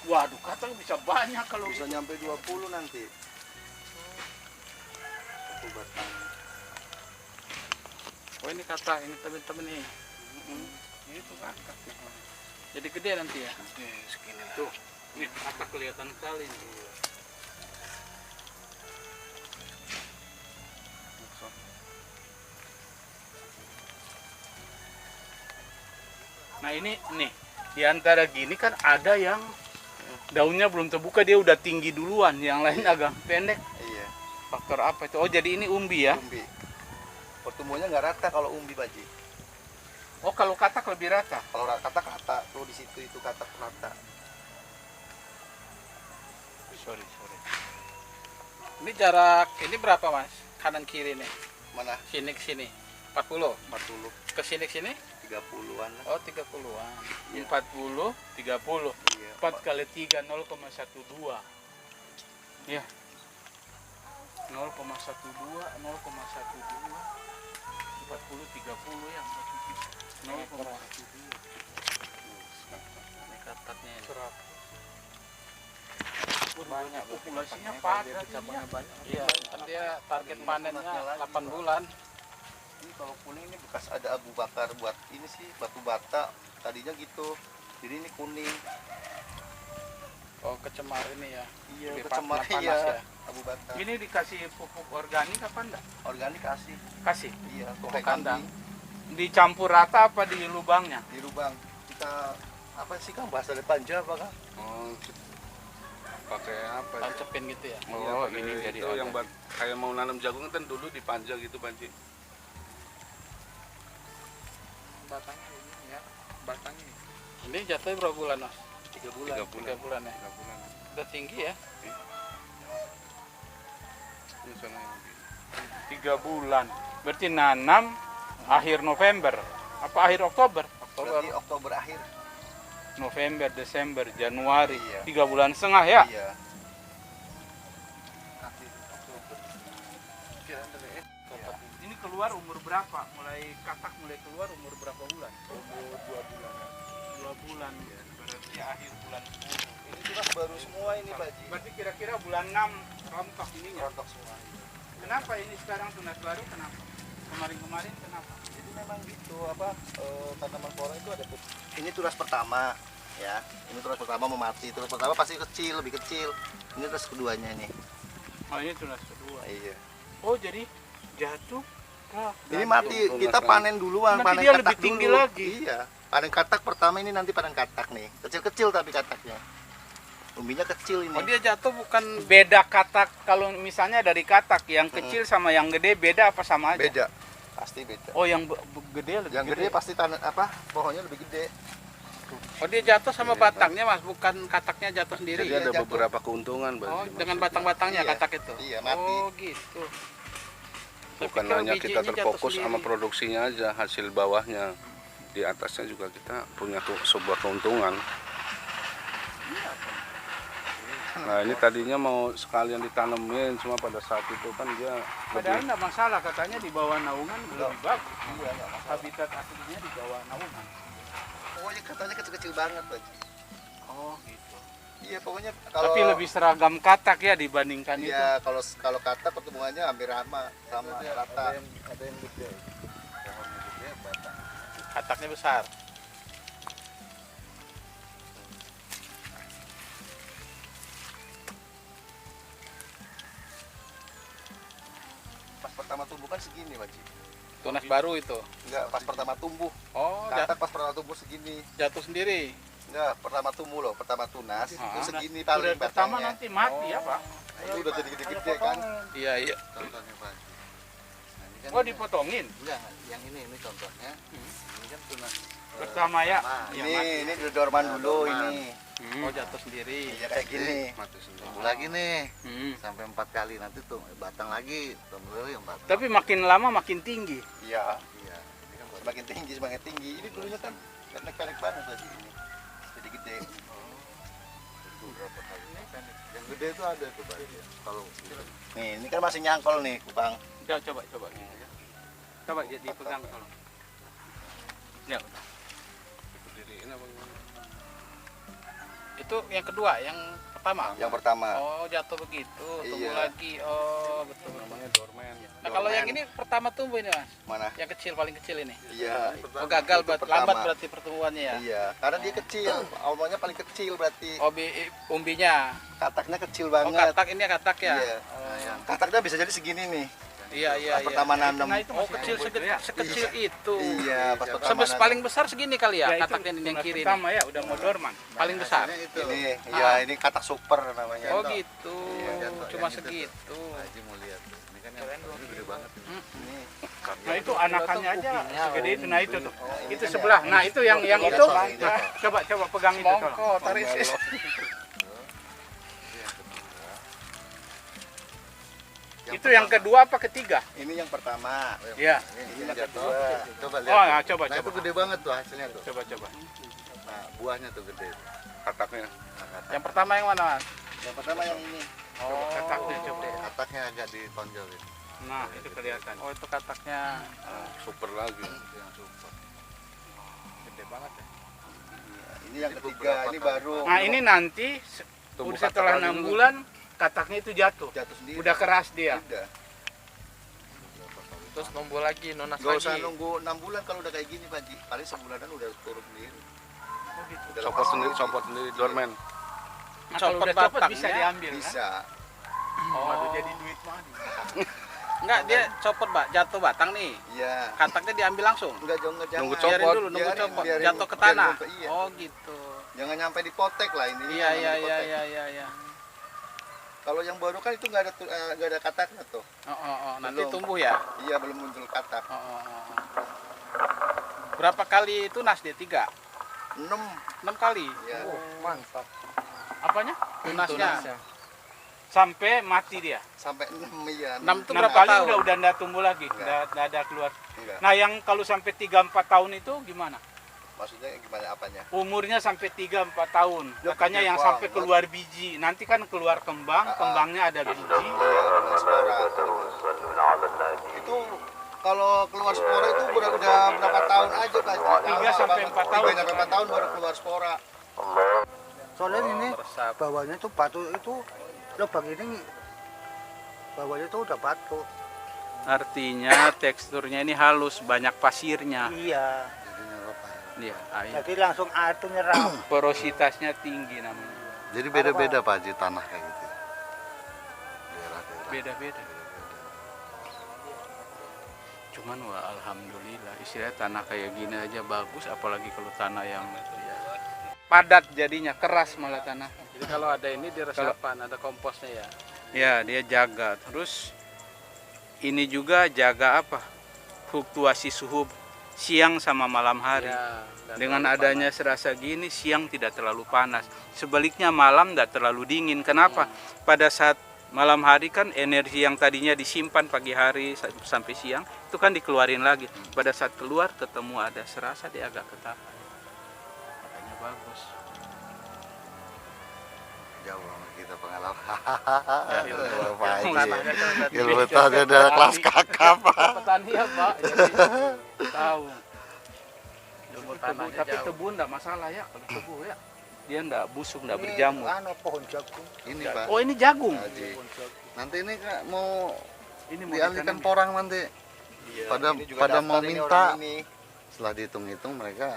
Speaker 4: Waduh, katanya bisa banyak kalau
Speaker 3: Bisa nyampe 20 nanti.
Speaker 6: Oh ini kata ini temen-temen nih.
Speaker 4: itu kan.
Speaker 6: Jadi gede nanti ya.
Speaker 7: Segini lah.
Speaker 4: Tuh, ini kata kelihatan sekali nih. Nah ini nih, di antara gini kan ada yang daunnya belum terbuka, dia udah tinggi duluan, yang lain agak pendek.
Speaker 3: Iya,
Speaker 4: Faktor apa itu? Oh jadi ini umbi ya?
Speaker 3: umbi. Pertumbuhannya nggak rata kalau umbi Baji.
Speaker 4: Oh kalau katak lebih rata.
Speaker 3: Kalau kata tuh di situ itu kata rata.
Speaker 4: sorry.
Speaker 6: Ini jarak ini berapa Mas? Kanan kiri nih.
Speaker 3: Mana?
Speaker 6: Sini ke sini. 40.
Speaker 3: 40,
Speaker 6: Ke sini ke sini?
Speaker 3: 30-an lah.
Speaker 6: Oh, 30-an.
Speaker 4: 40, 30.
Speaker 3: Iya.
Speaker 4: 4 kali 3, 0,12. Ya. 0,12, 0,12. 40, 30 ya. 0,12.
Speaker 6: Ini kataknya ini.
Speaker 4: Banyak populasinya padat.
Speaker 6: Iya, kan dia target panennya 8 bulan.
Speaker 3: Ini kalau kuning ini bekas ada abu bakar buat ini sih batu bata. Tadinya gitu. Jadi ini kuning.
Speaker 6: Oh, kecemar ini ya.
Speaker 3: Iya,
Speaker 6: Lebih
Speaker 3: kecemar
Speaker 6: panas
Speaker 3: iya.
Speaker 6: ya.
Speaker 3: Abu bata.
Speaker 4: Ini dikasih pupuk organik apa enggak?
Speaker 3: Organik kasih.
Speaker 4: Kasih.
Speaker 3: Iya,
Speaker 6: Pupuk
Speaker 3: pakai
Speaker 6: kandang.
Speaker 3: kambing
Speaker 4: Dicampur rata apa di lubangnya?
Speaker 3: di lubang. Kita apa sih Kang bahasa dari panja apa Kang?
Speaker 7: Oh, pakai apa? ya?
Speaker 6: Tancepin gitu ya.
Speaker 7: Iya,
Speaker 4: Oh,
Speaker 7: pakai
Speaker 4: ini jadi
Speaker 7: itu yang
Speaker 4: ada.
Speaker 7: buat kayak mau nanam jagung kan dulu dipanja gitu Pak Ji.
Speaker 6: Batangnya ini ya. Batangnya. Ini jatuhnya berapa bulan, Mas?
Speaker 3: 3 bulan.
Speaker 6: 3 bulan ya.
Speaker 7: 3 bulan.
Speaker 6: Udah tinggi ya.
Speaker 7: Ini soalnya yang begini.
Speaker 4: 3 bulan. Berarti nanam akhir November. Apa akhir Oktober?
Speaker 3: Berarti Oktober akhir.
Speaker 4: November, Desember, Januari.
Speaker 3: Iya.
Speaker 4: 3 bulan setengah ya?
Speaker 3: Iya.
Speaker 4: Ini keluar umur berapa? Mulai katak mulai keluar umur berapa bulan?
Speaker 3: Umur 2 bulan.
Speaker 4: 2 bulan. Berarti akhir bulan 10.
Speaker 3: Ini tunas baru semua ini Pak Ji.
Speaker 4: Berarti kira-kira bulan 6 rontok ininya.
Speaker 3: Rontok semua.
Speaker 4: Kenapa ini sekarang tunas baru? Kenapa? Kemarin-kemarin kenapa?
Speaker 3: Jadi memang gitu apa tanaman porang itu ada ini tunas pertama ya. Ini tunas pertama mau mati. Tunas pertama pasti kecil, lebih kecil. Ini tunas keduanya nih.
Speaker 4: Oh, ini tunas kedua.
Speaker 3: Iya.
Speaker 4: Oh, jadi jatuh.
Speaker 3: Ini mati, kita panen duluan,
Speaker 4: Nanti
Speaker 3: panen
Speaker 4: dia
Speaker 3: katak
Speaker 4: lebih tinggi
Speaker 3: dulu.
Speaker 4: lagi.
Speaker 3: Iya. Panen katak pertama ini nanti panen katak nih. Kecil-kecil tapi kataknya. Umbinya kecil ini.
Speaker 6: Oh, dia jatuh bukan
Speaker 4: Beda katak kalau misalnya dari katak yang kecil sama yang gede beda apa sama aja?
Speaker 3: Beda. Pasti beda.
Speaker 4: Oh, yang gede lebih
Speaker 3: Yang gede pasti pohonnya lebih gede.
Speaker 6: Oh, dia jatuh sama batangnya, Mas, bukan kataknya jatuh sendiri.
Speaker 7: Jadi ada
Speaker 3: jatuh.
Speaker 7: beberapa keuntungan Pak
Speaker 6: Oh,
Speaker 7: Ji,
Speaker 6: dengan
Speaker 7: maksudnya.
Speaker 6: batang-batangnya
Speaker 3: Iya.
Speaker 6: katak itu.
Speaker 3: Iya, mati.
Speaker 6: Oh, gitu.
Speaker 7: Bukan
Speaker 6: Saya pikir
Speaker 7: hanya kita
Speaker 6: bijinya jatuh
Speaker 7: terfokus sama
Speaker 6: sendiri.
Speaker 7: produksinya aja, hasil bawahnya. Di atasnya juga kita punya sebuah keuntungan. Nah ini tadinya mau sekalian ditanemin, cuma pada saat itu kan dia
Speaker 4: Padahal
Speaker 7: lebih
Speaker 4: nggak masalah, katanya di bawah naungan lebih bagus.
Speaker 3: Iya, nggak masalah.
Speaker 4: Habitat aslinya di bawah naungan.
Speaker 3: Pokoknya katanya kecil-kecil banget, Pak.
Speaker 4: Oh, gitu.
Speaker 3: Iya, pokoknya kalau
Speaker 4: Tapi lebih seragam katak ya dibandingkan itu.
Speaker 3: iya, kalau katak pertumbuhannya hampir sama rata.
Speaker 5: Ada yang gede, pohonnya gede, batang.
Speaker 6: Kataknya besar.
Speaker 3: Pas pertama tumbuh kan segini, Pak.
Speaker 6: Tunas baru itu.
Speaker 3: Enggak, pas pertama tumbuh.
Speaker 6: Oh,
Speaker 3: Katak pas pertama tumbuh segini.
Speaker 6: jatuh sendiri.
Speaker 3: Enggak, pertama tumbuh loh, pertama tunas itu
Speaker 4: Nah,
Speaker 3: segini
Speaker 4: udah
Speaker 3: paling
Speaker 4: pertama
Speaker 3: batangnya.
Speaker 4: nanti mati ya, Pak.
Speaker 3: Itu udah jadi gede-gede kan.
Speaker 6: Iya, iya.
Speaker 5: Contohnya Pak. Nah, ini kan
Speaker 4: Oh, dipotongin.
Speaker 5: enggak, yang ini contohnya. Ini kan tunas
Speaker 4: Pertama ya.
Speaker 3: Ini dedorman dulu ini.
Speaker 6: Oh, jatuh sendiri.
Speaker 3: Ya kayak gini.
Speaker 7: mati sendiri.
Speaker 5: tumbuh lagi nih
Speaker 4: Hmm.
Speaker 5: sampai 4 kali nanti tuh batang lagi tumbuh lagi batang.
Speaker 4: Tapi makin lama makin tinggi.
Speaker 3: Iya,
Speaker 5: Iya, ini kan
Speaker 3: semakin tinggi. Ini dulunya kan pendek-pendek banget tadi ini. Jadi gede.
Speaker 5: beberapa kali. Yang gede itu ada tuh Pak. Kalau
Speaker 3: Nih, ini kan masih nyangkol nih, kupang.
Speaker 4: Coba. Coba jadi dipegang tolong. Ya.
Speaker 7: Berdiriin apa gimana?
Speaker 6: Itu yang kedua, yang pertama.
Speaker 3: Yang pertama.
Speaker 6: Oh, jatuh begitu, tumbuh
Speaker 3: Iya.
Speaker 6: lagi. Oh, betul.
Speaker 7: Namanya dormen.
Speaker 6: Nah, kalau yang ini pertama tumbuh ini, Mas.
Speaker 3: Mana?
Speaker 6: Yang kecil, paling kecil ini.
Speaker 3: Iya.
Speaker 6: Oh, gagal
Speaker 3: Itu
Speaker 6: buat
Speaker 3: pertama.
Speaker 6: lambat berarti pertumbuhannya ya.
Speaker 3: Iya, karena dia kecil. Awalnya paling kecil berarti.
Speaker 6: Oh, umbinya.
Speaker 3: Kataknya kecil
Speaker 6: Oh,
Speaker 3: banget.
Speaker 6: katak ini katak ya.
Speaker 3: Iya. Kataknya bisa jadi segini nih.
Speaker 6: Iya, iya,
Speaker 3: Pas
Speaker 6: iya.
Speaker 3: pertama nanam.
Speaker 4: Nah, itu
Speaker 6: Oh,
Speaker 4: masih
Speaker 6: kecil
Speaker 4: tumbuh itu ya.
Speaker 6: sekecil itu.
Speaker 3: Iya, pas pertama
Speaker 6: Sampai
Speaker 3: nanam.
Speaker 6: paling besar segini kali ya,
Speaker 4: Ya, itu
Speaker 6: kataknya ini yang
Speaker 4: tunas
Speaker 6: kiri ini.
Speaker 4: pertama ya, udah mau dorman.
Speaker 6: Paling besar.
Speaker 5: hasilnya itu.
Speaker 3: Ini, iya, ini katak super namanya.
Speaker 6: Oh, gitu.
Speaker 5: jatuh.
Speaker 6: Cuma
Speaker 5: Yang itu tuh.
Speaker 6: segitu.
Speaker 5: Pak Haji mau lihat. Ini kan yang ini gede banget.
Speaker 3: Ini.
Speaker 4: Nah, itu anakannya aja segede itu. Nah, itu tuh.
Speaker 3: ini
Speaker 4: Itu
Speaker 3: kan
Speaker 4: sebelah.
Speaker 3: ya.
Speaker 4: Nah, itu yang
Speaker 3: Ini
Speaker 4: itu.
Speaker 3: kan
Speaker 4: Nah, coba pegang itu tolong.
Speaker 6: Mongko, tarik sih.
Speaker 4: Itu yang kedua apa ketiga?
Speaker 3: Ini yang pertama.
Speaker 4: Iya.
Speaker 3: Ini yang kedua.
Speaker 5: Coba lihat.
Speaker 4: Oh, ya, coba
Speaker 5: Nah, itu gede banget tuh hasilnya tuh.
Speaker 4: Coba coba.
Speaker 5: Nah, buahnya tuh gede.
Speaker 7: kataknya.
Speaker 6: Yang pertama yang mana, Mas?
Speaker 3: Yang pertama yang ini.
Speaker 4: Coba kataknya coba.
Speaker 5: Kataknya agak ditonjolin.
Speaker 4: Nah, itu kelihatan.
Speaker 6: Oh, itu kataknya
Speaker 7: Super lagi.
Speaker 5: Yang super.
Speaker 6: gede banget ya.
Speaker 3: Ini yang ketiga, ini baru.
Speaker 4: Nah, ini nanti
Speaker 7: Tumbuh
Speaker 4: udah setelah
Speaker 7: katak
Speaker 4: 6
Speaker 7: lagi.
Speaker 4: bulan kataknya itu jatuh.
Speaker 3: Jatuh sendiri.
Speaker 4: Udah keras dia.
Speaker 3: Udah.
Speaker 8: Terus numbuh lagi, nunas
Speaker 3: Gak
Speaker 8: lagi.
Speaker 3: usah nunggu 6 bulan kalau udah kayak gini, Pak Ji. Paling sebulanan udah turun sendiri. Udah
Speaker 7: Copot
Speaker 3: lepas
Speaker 7: sendiri, copot sendiri, doorman.
Speaker 4: Nah, kalau
Speaker 6: Copot
Speaker 4: udah copot
Speaker 6: batangnya,
Speaker 4: bisa diambil kan?
Speaker 3: Bisa.
Speaker 4: Waduh, jadi duit mah.
Speaker 6: Enggak, dia copot, Pak. Jatuh batang nih.
Speaker 3: Iya.
Speaker 6: Kataknya diambil langsung.
Speaker 3: Enggak jangan.
Speaker 7: Nunggu
Speaker 6: Biarin
Speaker 7: copot.
Speaker 6: dulu, nunggu
Speaker 3: Biarin,
Speaker 6: copot.
Speaker 3: biarin.
Speaker 6: Jatuh ke
Speaker 3: Biarin
Speaker 6: tanah.
Speaker 3: sampai- iya.
Speaker 6: Oh, gitu.
Speaker 3: Jangan nyampe dipotek lah ini.
Speaker 6: Iya,
Speaker 3: jangan
Speaker 6: iya, iya,
Speaker 3: dipotek.
Speaker 6: iya.
Speaker 3: Kalau yang baru kan itu nggak ada kataknya tuh.
Speaker 6: Oh. Nanti
Speaker 3: Belum.
Speaker 6: tumbuh ya.
Speaker 3: Iya, belum muncul katak.
Speaker 6: Oh. Berapa kali tunas dia? 3?
Speaker 3: 6.
Speaker 6: 6 kali.
Speaker 3: Ya.
Speaker 8: Mantap.
Speaker 4: Apanya?
Speaker 6: Tunasnya.
Speaker 4: Sampai mati dia.
Speaker 3: Sampai 6 ya.
Speaker 6: 6 itu
Speaker 4: 6
Speaker 6: berapa
Speaker 4: kali
Speaker 6: tahun?
Speaker 4: udah enggak tumbuh lagi.
Speaker 3: Enggak.
Speaker 4: Udah ada keluar.
Speaker 3: Enggak.
Speaker 4: Nah, yang kalau sampai 3-4 tahun itu gimana?
Speaker 3: Maksudnya gimana apanya?
Speaker 4: Umurnya sampai 3-4 tahun.
Speaker 3: Ya,
Speaker 4: Makanya
Speaker 3: gede
Speaker 4: yang
Speaker 3: banget.
Speaker 4: sampai keluar biji. Nanti kan keluar kembang, kembangnya ada biji.
Speaker 3: Iya, keluar spora. Itu kalau keluar spora itu udah berapa tahun aja, Pak?
Speaker 4: 3 sampai 4 tahun.
Speaker 3: 3 sampai 4 tahun baru keluar spora.
Speaker 2: Soalnya ini
Speaker 6: Meresap.
Speaker 2: bawahnya tuh batu itu lubang ini bawahnya tuh udah batu.
Speaker 4: Artinya teksturnya ini halus, banyak pasirnya.
Speaker 2: Iya.
Speaker 5: Jadinya apa ya?
Speaker 4: Iya, air.
Speaker 2: Jadi langsung air tuh nyerap.
Speaker 4: Porositasnya tinggi namanya.
Speaker 5: Jadi beda-beda Pak Haji tanah kayak gitu. ya? Daerah-daerah.
Speaker 4: Beda-beda. Cuman wah alhamdulillah istilah tanah kayak gini aja bagus, apalagi kalau tanah yang padat jadinya, keras malah tanah.
Speaker 6: Jadi kalau ada ini di resapan, ada komposnya ya.
Speaker 4: Ya, dia jaga. Terus ini juga jaga apa? Fluktuasi suhu siang sama malam hari.
Speaker 6: Ya, nggak
Speaker 4: Dengan
Speaker 6: terlalu
Speaker 4: adanya serasa gini, siang tidak terlalu panas. Sebaliknya malam tidak terlalu dingin. Kenapa? Pada saat malam hari kan energi yang tadinya disimpan pagi hari sampai siang, itu kan dikeluarin lagi. Pada saat keluar ketemu ada serasa, dia agak ketahan. Makanya bagus.
Speaker 5: Jauh sama kita pengalaman.
Speaker 4: ilmu.
Speaker 5: Pak Haji.
Speaker 6: Tanahnya kan udah
Speaker 5: Ilmu tadi udah kelas kakap.
Speaker 4: Petani ya Pak, jadi tahu.
Speaker 6: ilmu tanahnya
Speaker 4: Tapi
Speaker 6: jauh.
Speaker 4: tebu enggak masalah ya, kalau tebu ya. Dia enggak busuk, enggak berjamur.
Speaker 2: Anu pohon jagung.
Speaker 5: Ini Pak
Speaker 4: Oh, ini jagung.
Speaker 5: Haji. Nanti ini Kak, mau
Speaker 4: Ini mau
Speaker 5: dialihkan
Speaker 4: ditanam.
Speaker 5: porang nanti.
Speaker 3: Iya,
Speaker 5: Pada
Speaker 3: ini juga
Speaker 5: pada mau
Speaker 3: daftar ini
Speaker 5: minta.
Speaker 3: orang ini.
Speaker 5: Setelah dihitung-hitung mereka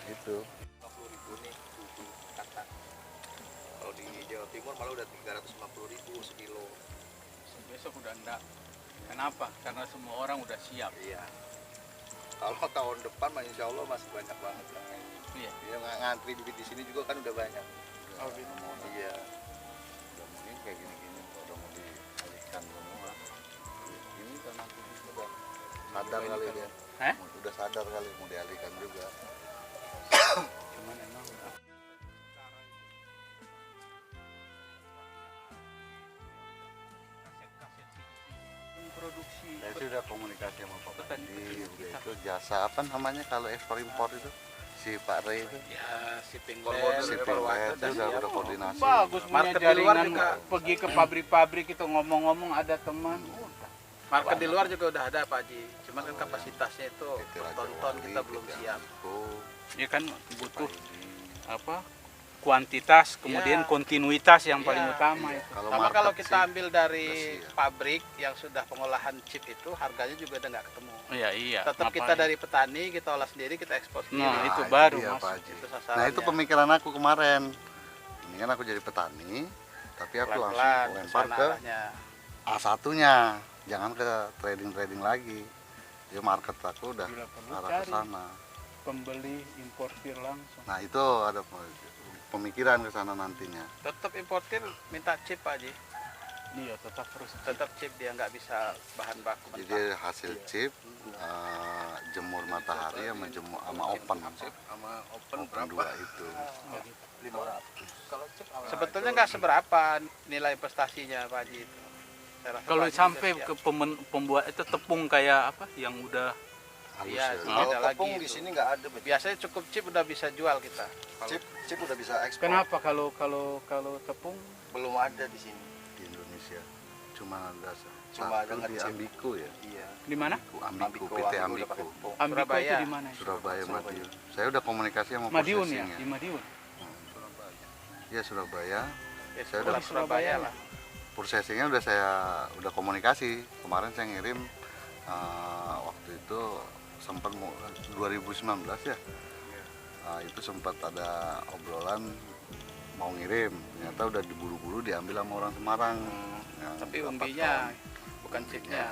Speaker 5: itu
Speaker 3: 50.000 nih tujuh katak. Kalau di Jawa Timur malah udah 350.000 sekilo.
Speaker 4: Besok udah enggak. Kenapa? Karena semua orang udah siap.
Speaker 3: Iya. Kalau tahun depan mah insya Allah masih banyak banget lah.
Speaker 4: Iya.
Speaker 3: Dia ngantri bibit di sini juga kan udah banyak.
Speaker 4: Oh, gitu.
Speaker 3: Iya.
Speaker 5: udah mungkin kayak gini-gini udah mau dialihkan semua. Ini kan nanti udah sadar kali dia.
Speaker 4: Hah?
Speaker 5: Udah sadar kali mau dialihkan juga.
Speaker 4: Cuman emang produksi
Speaker 5: Saya sih udah komunikasi sama Pak
Speaker 4: Petani
Speaker 5: Haji,
Speaker 4: kecil
Speaker 5: udah
Speaker 4: kita.
Speaker 5: itu jasa apa namanya kalau ekspor impor itu si Pak Rey itu
Speaker 6: Ya, shipping
Speaker 7: Forwarder,
Speaker 5: si
Speaker 6: lane,
Speaker 5: Pinglet
Speaker 6: udah
Speaker 5: udah
Speaker 6: siap.
Speaker 5: koordinasi.
Speaker 4: bagus punya
Speaker 6: Market di luar
Speaker 4: jaringan,
Speaker 6: juga.
Speaker 4: pergi ke pabrik-pabrik itu ngomong-ngomong ada teman. Udah.
Speaker 6: Market di luar juga udah ada, Pak Haji. Cuman kan kapasitasnya itu
Speaker 5: PT Raja
Speaker 6: tonton
Speaker 5: Wali,
Speaker 6: kita belum
Speaker 5: PT
Speaker 6: siap.
Speaker 5: Angko,
Speaker 4: Ya kan
Speaker 5: Pak
Speaker 4: butuh
Speaker 5: Haji.
Speaker 4: apa? Kuantitas, kemudian
Speaker 6: Iya.
Speaker 4: kontinuitas yang paling
Speaker 6: Iya.
Speaker 4: utama
Speaker 5: Iya,
Speaker 4: itu.
Speaker 5: kalau
Speaker 6: Sama
Speaker 5: market
Speaker 6: kalau kita
Speaker 5: sih
Speaker 6: ambil dari
Speaker 5: udah siap.
Speaker 6: pabrik yang sudah pengolahan chip itu harganya juga udah nggak ketemu.
Speaker 4: Iya, iya.
Speaker 6: Tetap kita
Speaker 4: Makanya.
Speaker 6: dari petani kita olah sendiri, kita ekspor sendiri.
Speaker 4: Nah, itu
Speaker 5: Nah,
Speaker 4: baru,
Speaker 5: dia,
Speaker 4: Mas.
Speaker 5: Pak Haji.
Speaker 6: Itu
Speaker 5: Nah
Speaker 6: sasarannya.
Speaker 5: itu pemikiran aku kemarin. Ini kan aku jadi petani, tapi aku langsung
Speaker 6: Pelan-pelan
Speaker 5: lempar
Speaker 6: kesana
Speaker 5: ke
Speaker 6: arahnya.
Speaker 5: A1-nya, jangan ke trading lagi. Dia market aku udah
Speaker 4: Bila perlu
Speaker 5: arah ke
Speaker 4: cari
Speaker 5: sana.
Speaker 4: pembeli importir langsung.
Speaker 5: Nah itu ada pemikiran ke sana nantinya.
Speaker 6: Tetap importir minta chip, Pak Haji.
Speaker 4: Iya, tetap harus
Speaker 6: Tetap chip, dia nggak bisa bahan baku mentah.
Speaker 5: Jadi hasil chip, jemur matahari sama sama open,
Speaker 3: Sama open
Speaker 5: open dua itu.
Speaker 6: Sebetulnya nggak seberapa nilai investasinya, Pak Haji. Saya rasa
Speaker 4: Kalau
Speaker 6: Pak Haji
Speaker 4: sampai
Speaker 6: sudah
Speaker 4: ke pembuat itu tepung kayak apa yang udah
Speaker 5: Halus
Speaker 6: Iya,
Speaker 5: ya.
Speaker 6: itu
Speaker 3: Kalau
Speaker 6: beda lagi
Speaker 3: tepung di
Speaker 6: itu.
Speaker 3: sini nggak ada. Bet.
Speaker 6: biasanya cukup chip udah bisa jual kita.
Speaker 3: Chip udah bisa ekspor.
Speaker 4: kenapa kalau tepung
Speaker 3: Belum ada di sini.
Speaker 5: Di Indonesia cuma ada
Speaker 3: Cuma
Speaker 5: satu
Speaker 3: ada
Speaker 5: di
Speaker 3: ngecip.
Speaker 5: Ambiku ya.
Speaker 3: Iya.
Speaker 4: di mana?
Speaker 5: Ambiku, PT
Speaker 3: udah
Speaker 5: Ambiku.
Speaker 3: pakai tepung.
Speaker 4: Ambiko itu
Speaker 6: Surabaya.
Speaker 4: di mana?
Speaker 5: Surabaya Madiun. Saya udah komunikasi sama
Speaker 4: Madiun ya,
Speaker 5: processing-nya.
Speaker 4: di Madiun.
Speaker 5: Ya Surabaya.
Speaker 6: Ya,
Speaker 5: Saya
Speaker 6: sekolah
Speaker 5: udah-
Speaker 6: Surabaya lah.
Speaker 5: Processingnya udah komunikasi. Kemarin saya ngirim waktu itu sempat 2019 ya. Itu sempat ada obrolan mau ngirim. Ternyata udah diburu-buru diambil sama orang Semarang. Ya,
Speaker 6: Tapi
Speaker 5: berapa
Speaker 6: umbinya
Speaker 5: ton,
Speaker 6: bukan chipnya.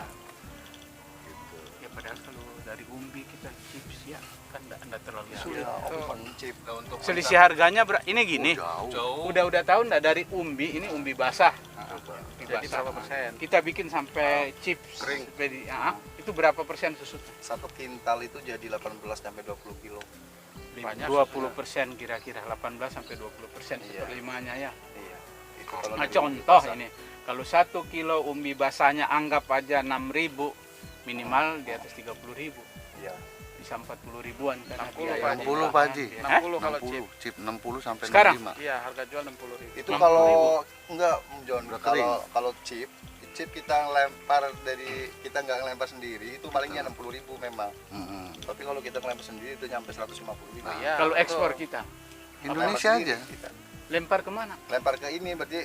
Speaker 5: gitu.
Speaker 4: Ya padahal kalau dari umbi kita chips ya kan enggak terlalu
Speaker 3: Ya,
Speaker 4: sulit.
Speaker 3: open chip.
Speaker 7: Nah, untuk
Speaker 4: Selisih harganya ini gini.
Speaker 5: Jauh.
Speaker 7: jauh
Speaker 4: Udah tahu enggak dari umbi ini umbi basah. Umbi
Speaker 6: Jadi
Speaker 4: basah.
Speaker 6: berapa persen?
Speaker 4: Kita bikin sampai chips
Speaker 7: Kering.
Speaker 4: itu berapa persen susutnya?
Speaker 3: 1 kintal itu jadi 18 sampai 20 kilo.
Speaker 6: Banyak
Speaker 4: 20% kira-kira 18 sampai 20%
Speaker 3: Iya.
Speaker 4: seperlimanya ya.
Speaker 3: Iya. Itu kalau
Speaker 4: Nah
Speaker 3: dari
Speaker 4: contoh
Speaker 3: pasar.
Speaker 4: ini, kalau 1 kilo umbi basahnya anggap aja 6.000, minimal di atas 30.000,
Speaker 3: Iya.
Speaker 4: bisa 40 ribuan karena
Speaker 6: 60,
Speaker 4: biaya
Speaker 6: Pak Haji.
Speaker 5: 60 Pak Haji.
Speaker 4: Hah?
Speaker 6: 60 kalau chip.
Speaker 5: 60 chip 60 sampai
Speaker 4: Sekarang?
Speaker 5: 65.
Speaker 6: Iya, harga jual 60.000.
Speaker 3: Itu
Speaker 4: 60.000.
Speaker 3: kalau enggak John,
Speaker 5: Udah
Speaker 3: kalau chip kita lempar dari kita nggak ngelempar sendiri itu palingnya 60.000 memang.
Speaker 5: Mm-mm.
Speaker 3: Tapi kalau kita ngelempar sendiri itu nyampe 150.000.
Speaker 6: Iya,
Speaker 4: Kalau
Speaker 6: betul.
Speaker 4: ekspor kita
Speaker 5: Indonesia aja.
Speaker 3: Kita.
Speaker 4: lempar kemana?
Speaker 3: Lempar ke ini berarti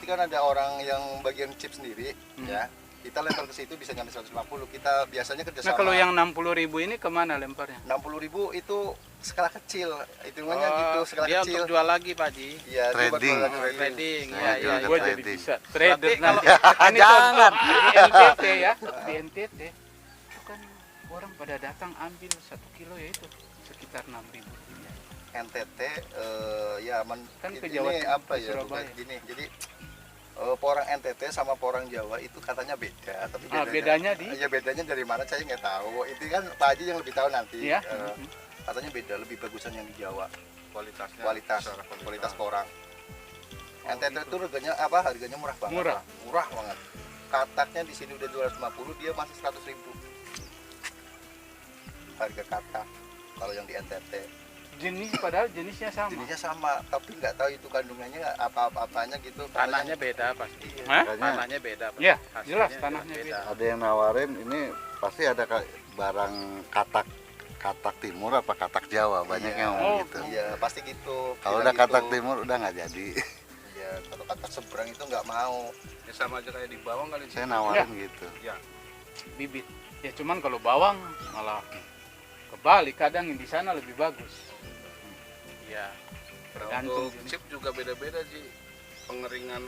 Speaker 3: kan ada orang yang bagian chip sendiri ya. Kita lempar ke situ bisa nyampe 150. Kita biasanya kerjasama.
Speaker 4: Nah kalau yang 60.000 ini kemana lemparnya?
Speaker 3: 60.000 itu skala kecil. Hitungannya
Speaker 6: Oh,
Speaker 3: gitu, skala
Speaker 6: dia
Speaker 3: kecil.
Speaker 6: untuk jual lagi Pak Haji.
Speaker 3: Iya, dia buat
Speaker 5: Trading.
Speaker 3: jual lagi
Speaker 6: Trading,
Speaker 5: Saya
Speaker 6: ya,
Speaker 5: jual
Speaker 6: ya,
Speaker 5: ke
Speaker 4: Gue
Speaker 6: ya.
Speaker 4: jadi
Speaker 5: trading.
Speaker 4: bisa trader
Speaker 6: Berarti
Speaker 4: nanti. Ini
Speaker 5: Jangan.
Speaker 4: contoh, di NTT ya, di NTT itu kan orang pada datang ambil 1 kilo ya itu sekitar 6.000.
Speaker 3: NTT ya
Speaker 4: Kan ke
Speaker 3: ini
Speaker 4: Jawa Timur,
Speaker 3: apa
Speaker 4: ke
Speaker 3: ya
Speaker 4: Surabaya.
Speaker 3: bukan gini. Jadi porang NTT sama porang Jawa itu katanya beda, tapi
Speaker 4: Bedanya di?
Speaker 3: Ya bedanya dari mana saya nggak tahu. Itu kan Pak Haji yang lebih tahu nanti.
Speaker 4: Iya.
Speaker 3: Katanya beda, lebih bagusan yang di Jawa.
Speaker 7: kualitasnya
Speaker 3: Kualitas
Speaker 7: secara
Speaker 3: kualitas porang. NTT itu harganya murah banget.
Speaker 4: Murah.
Speaker 3: Murah banget. Kataknya di sini udah 250, dia masih 100.000. Harga katak kalau yang di NTT.
Speaker 4: Padahal jenisnya sama.
Speaker 3: Jenisnya sama, tapi nggak tahu itu kandungannya apa-apanya gitu.
Speaker 6: Tanahnya beda pasti.
Speaker 4: Hah?
Speaker 6: Tanahnya beda. Pak.
Speaker 4: Ya,
Speaker 6: Hasilnya
Speaker 4: jelas
Speaker 6: juga
Speaker 4: tanahnya beda.
Speaker 5: Ada yang nawarin ini pasti ada barang katak timur apa katak Jawa, banyak yang ngomong
Speaker 4: Oh,
Speaker 5: gitu.
Speaker 3: Iya, pasti gitu.
Speaker 5: Kalau
Speaker 3: Bilang
Speaker 5: udah katak
Speaker 3: gitu.
Speaker 5: timur udah nggak jadi.
Speaker 3: Iya, kalau katak seberang itu nggak mau.
Speaker 7: Ya sama aja kayak di bawang kali.
Speaker 5: Saya nawarin gitu.
Speaker 4: Bibit. Ya cuman kalau bawang malah kebalik, kadang yang di sana lebih bagus.
Speaker 6: Iya.
Speaker 7: Nah,
Speaker 4: Tergantung
Speaker 7: untuk
Speaker 4: jenis.
Speaker 7: chip juga beda-beda sih. Pengeringan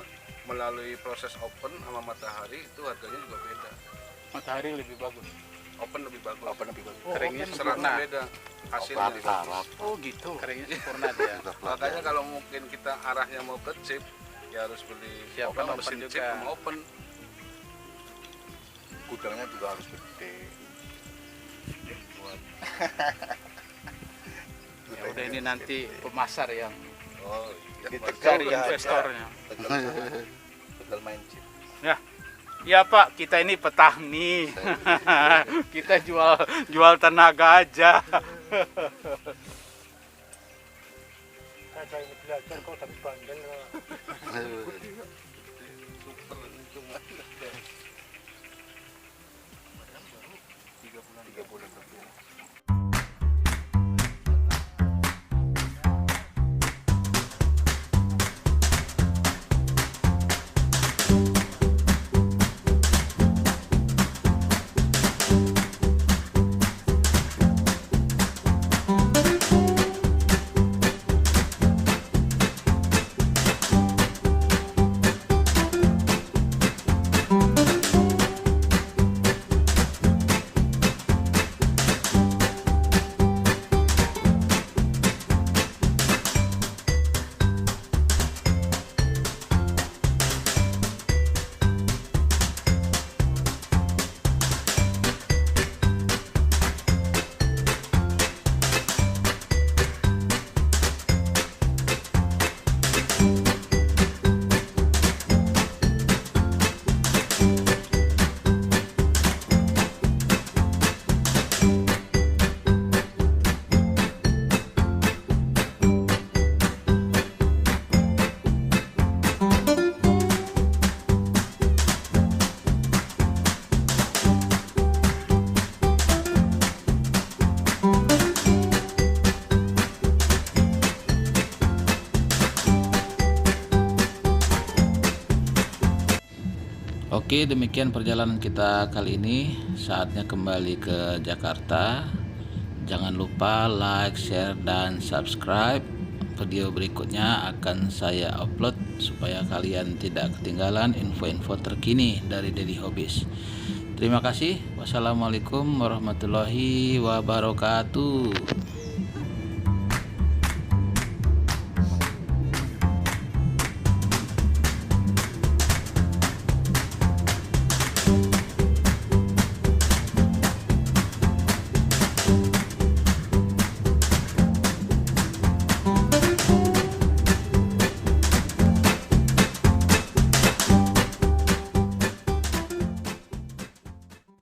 Speaker 7: melalui proses open sama matahari itu harganya juga beda.
Speaker 4: Matahari lebih bagus.
Speaker 7: Open lebih bagus.
Speaker 3: Open lebih bagus.
Speaker 6: Keringnya
Speaker 4: open
Speaker 7: Seratnya
Speaker 6: sempurna.
Speaker 7: beda. Hasilnya lebih
Speaker 5: Rata,
Speaker 7: bagus.
Speaker 5: rata.
Speaker 4: Oh gitu.
Speaker 6: Keringnya sempurna dia.
Speaker 5: Udah plat
Speaker 7: Makanya
Speaker 5: ya.
Speaker 7: kalau mungkin kita arahnya mau ke chip, ya harus beli
Speaker 6: Siapkan open
Speaker 7: mesin
Speaker 6: juga.
Speaker 7: chip sama open.
Speaker 3: Gudangnya juga harus gede. Buat
Speaker 4: Ya udah ini nanti pemasar yang
Speaker 3: Oh, iya. Di
Speaker 4: cari
Speaker 3: Tegal udah ada.
Speaker 4: investornya.
Speaker 3: Tegal main chip.
Speaker 4: Ya Pak, kita ini petani. Kita jual tenaga aja.
Speaker 2: Saya ini belajar kok tapi bandel.
Speaker 1: Oke, demikian perjalanan kita kali ini. Saatnya kembali ke Jakarta. Jangan lupa like, share, dan subscribe. Video berikutnya akan saya upload supaya kalian tidak ketinggalan info-info terkini dari Dedi Hobbies. Terima kasih. Wassalamualaikum warahmatullahi wabarakatuh.